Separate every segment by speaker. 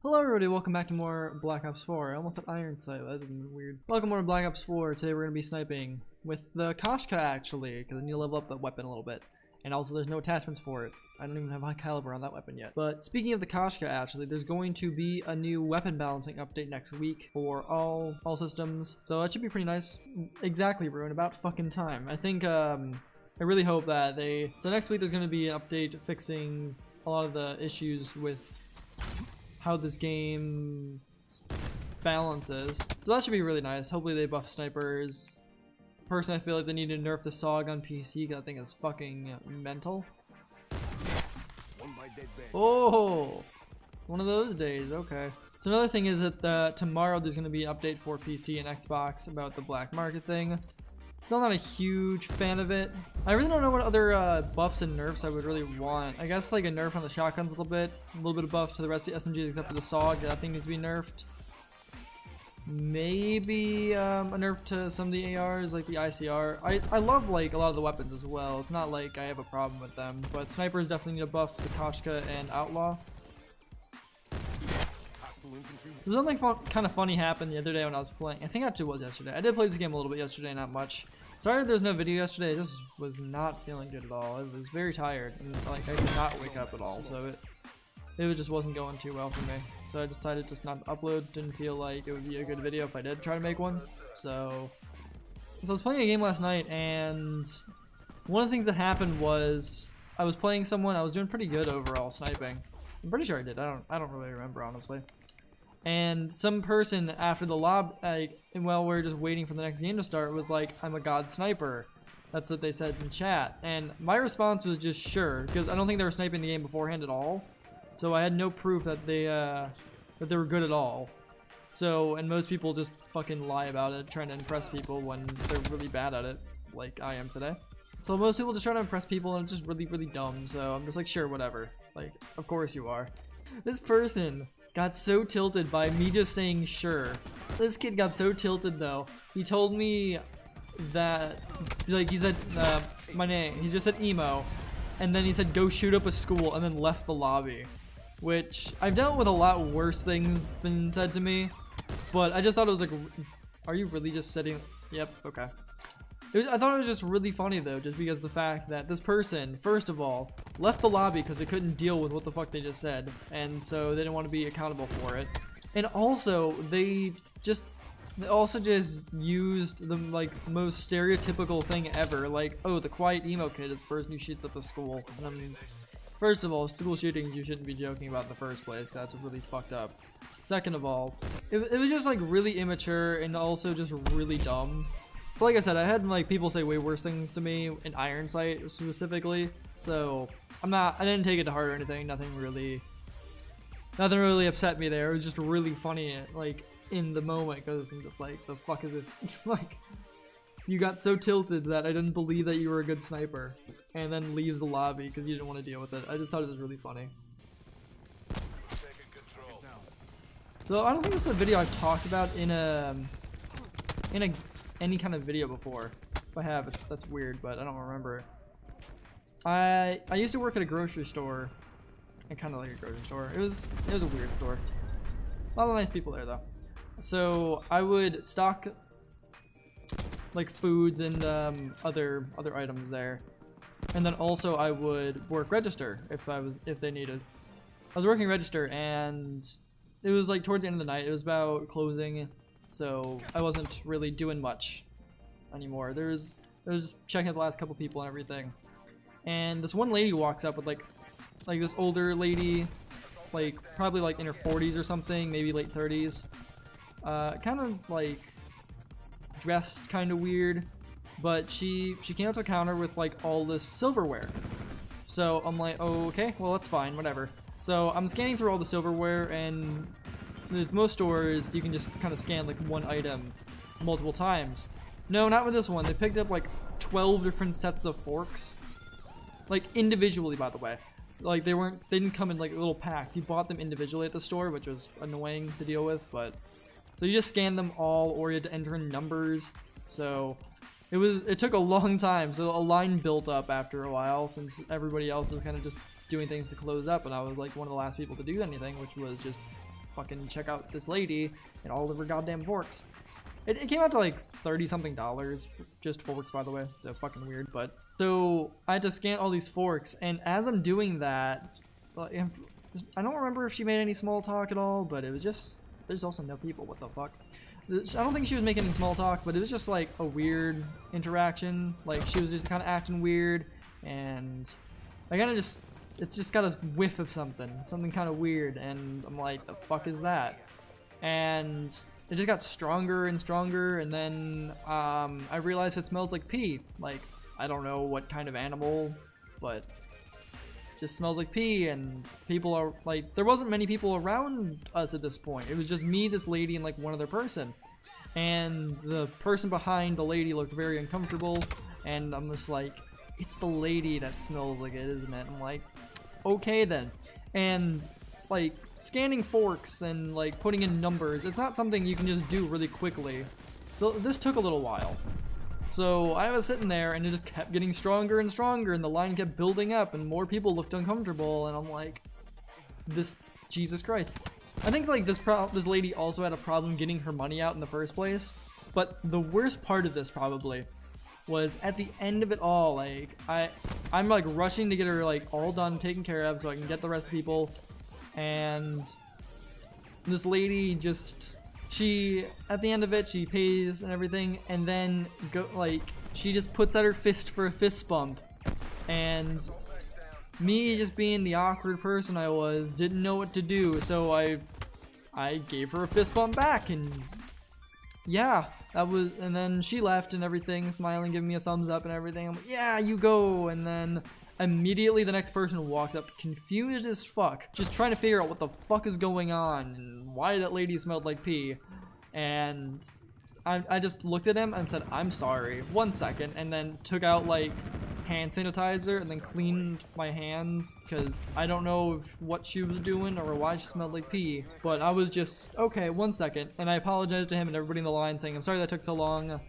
Speaker 1: Hello everybody, welcome back to more Black Ops 4. I almost said Iron Sight, that was weird. Welcome more to Black Ops 4. Today we're going to be sniping with the Koshka actually, because I need to level up that weapon a little bit. And also there's no attachments for it. I don't even have high caliber on that weapon yet. But speaking of the Koshka actually, there's going to be a new weapon balancing update next week for all systems. So that should be pretty nice. Exactly, Ruin, about fucking time. I think, I really hope that so next week there's going to be an update fixing a lot of the issues with how this game balances. So that should be really nice. Hopefully they buff snipers. Personally, I feel like they need to nerf the SOG on PC because I think it's fucking mental. Oh, it's one of those days. Okay. So another thing is that tomorrow there's going to be an update for PC and Xbox about the black market thing. Still not a huge fan of it. I really don't know what other buffs and nerfs I would really want. I guess like a nerf on the shotguns a little bit of buff to the rest of the SMGs except for the SOG. That thing needs to be nerfed. Maybe a nerf to some of the ARs like the ICR. I love like a lot of the weapons as well. It's not like I have a problem with them, but snipers definitely need to buff the Koshka and Outlaw. There's something kind of funny happened the other day when I was playing. I think actually it was yesterday. I did play this game a little bit yesterday, not much. Sorry there's no video yesterday. I just was not feeling good at all. I was very tired and like I could not wake up at all. So it just wasn't going too well for me. So I decided just not to upload. Didn't feel like it would be a good video if I did try to make one. So I was playing a game last night and one of the things that happened was I was playing someone. I was doing pretty good overall sniping. I'm pretty sure I did. I don't really remember honestly. And some person after the while we were just waiting for the next game to start was like, I'm a god sniper. That's what they said in chat. And my response was just sure, because I don't think they were sniping the game beforehand at all. So I had no proof that they were good at all. So, and most people just fucking lie about it, trying to impress people when they're really bad at it, like I am today. So most people just try to impress people and it's just really, really dumb. So I'm just like, sure, whatever. Like, of course you are. This person got so tilted by me just saying sure. This kid got so tilted though. He told me that, like, he said my name. He just said emo, and then he said go shoot up a school, and then left the lobby. Which I've dealt with a lot worse things than said to me, but I just thought it was like, are you really just sitting? Yep. Okay. I thought it was just really funny though, just because of the fact that this person, first of all, left the lobby because they couldn't deal with what the fuck they just said, and so they didn't want to be accountable for it. And also, they also just used the like most stereotypical thing ever, like, oh, the quiet emo kid is the person who shoots up a school. And I mean, first of all, school shootings you shouldn't be joking about in the first place, because that's really fucked up. Second of all, it was just like really immature and also just really dumb. But like I said, I had like people say way worse things to me in Iron Sight specifically, so I didn't take it to heart or anything. Nothing really upset me there. It was just really funny, like in the moment, because I'm just like, the fuck is this? Like, you got so tilted that I didn't believe that you were a good sniper, and then leaves the lobby because you didn't want to deal with it. I just thought it was really funny. So I don't think this is a video I've talked about in any kind of video before. If I have, that's weird, but I don't remember it. I used to work at a grocery store. I kind of like a grocery store. It was a weird store. A lot of nice people there though. So I would stock like foods and other items there, and then also I would work register if they needed. I was working register, and it was like towards the end of the night. It was about closing. So I wasn't really doing much anymore. There was checking out the last couple people and everything. And this one lady walks up with like this older lady, like probably like in her 40s or something, maybe late 30s. Kind of like dressed kind of weird, but she came up to the counter with like all this silverware. So I'm like, oh, okay, well that's fine, whatever. So I'm scanning through all the silverware, and with most stores, you can just kind of scan like one item multiple times. No, not with this one. They picked up like 12 different sets of forks. Like individually, by the way. Like they didn't come in like a little pack. You bought them individually at the store, which was annoying to deal with, but so you just scanned them all, or you had to enter in numbers. So it took a long time. So a line built up after a while, since everybody else was kind of just doing things to close up, and I was like one of the last people to do anything, which was just fucking check out this lady and all of her goddamn forks. It came out to like $30-something, just forks, by the way, so fucking weird. But so I had to scan all these forks, and as I'm doing that, I don't remember if she made any small talk at all, but it was just, there's also no people, what the fuck. I don't think she was making any small talk, but it was just like a weird interaction. Like she was just kind of acting weird, and I kind of just, it's just got a whiff of something kind of weird, and I'm like, the fuck is that? And it just got stronger and stronger, and then I realized it smells like pee. Like, I don't know what kind of animal, but it just smells like pee, and people are like, there wasn't many people around us at this point. It was just me, this lady, and like one other person. And the person behind the lady looked very uncomfortable, and I'm just like, it's the lady that smells like it, isn't it? I'm like, okay then. And like, scanning forks and like putting in numbers, it's not something you can just do really quickly. So this took a little while. So I was sitting there, and it just kept getting stronger and stronger, and the line kept building up, and more people looked uncomfortable, and I'm like, this, Jesus Christ. I think like this lady also had a problem getting her money out in the first place, but the worst part of this probably was at the end of it all. Like I'm like rushing to get her like all done, taken care of, so I can get the rest of the people, and this lady just, she, at the end of it, she pays and everything, and then she just puts out her fist for a fist bump, and me just being the awkward person I was, didn't know what to do, so I gave her a fist bump back, and yeah, that was, and then she left and everything, smiling, giving me a thumbs up and everything. I'm like, yeah, you go, and then immediately the next person walks up, confused as fuck, just trying to figure out what the fuck is going on and why that lady smelled like pee. And I just looked at him and said, I'm sorry, 1 second, and then took out like hand sanitizer and then cleaned my hands, because I don't know what she was doing or why she smelled like pee, but I was just, okay, 1 second, and I apologized to him and everybody in the line, saying I'm sorry that took so long,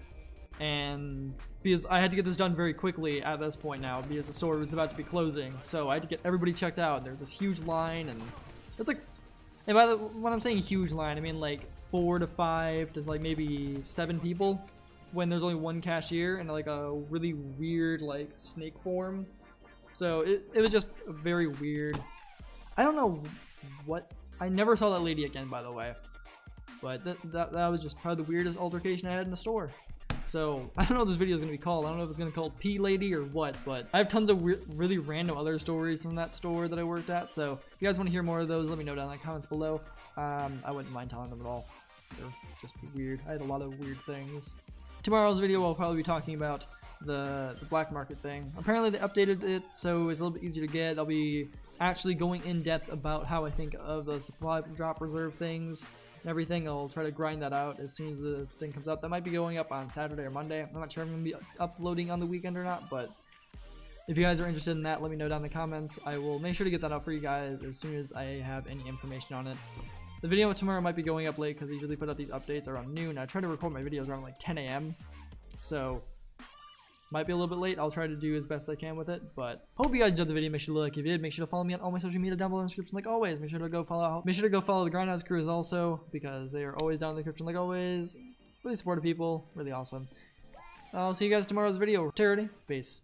Speaker 1: and because I had to get this done very quickly at this point now, because the store was about to be closing, so I had to get everybody checked out, and there's this huge line, and it's like, and when I'm saying huge line, I mean like 4 to 5 to like maybe 7 people, when there's only one cashier and like a really weird like snake form. So it was just very weird. I don't know what, I never saw that lady again, by the way, but that was just probably the weirdest altercation I had in the store. So I don't know what this video is going to be called. I don't know if it's going to be called Pee Lady or what, but I have tons of really random other stories from that store that I worked at. So if you guys want to hear more of those, let me know down in the comments below. I wouldn't mind telling them at all. They're just weird. I had a lot of weird things. Tomorrow's video I'll probably be talking about the black market thing. Apparently they updated it, so it's a little bit easier to get. I'll be actually going in depth about how I think of the supply drop reserve things and everything. I'll try to grind that out as soon as the thing comes up. That might be going up on Saturday or Monday. I'm not sure if I'm going to be uploading on the weekend or not, but if you guys are interested in that, let me know down in the comments. I will make sure to get that out for you guys as soon as I have any information on it. The video tomorrow might be going up late because I usually put out these updates around noon. I try to record my videos around like 10 a.m. So might be a little bit late. I'll try to do as best I can with it. But hope you guys enjoyed the video. Make sure to like if you did. Make sure to follow me on all my social media down below in the description like always. Make sure to go follow the Grindhouse crews also, because they are always down in the description like always. Really supportive people. Really awesome. I'll see you guys tomorrow's video. Charity. Peace.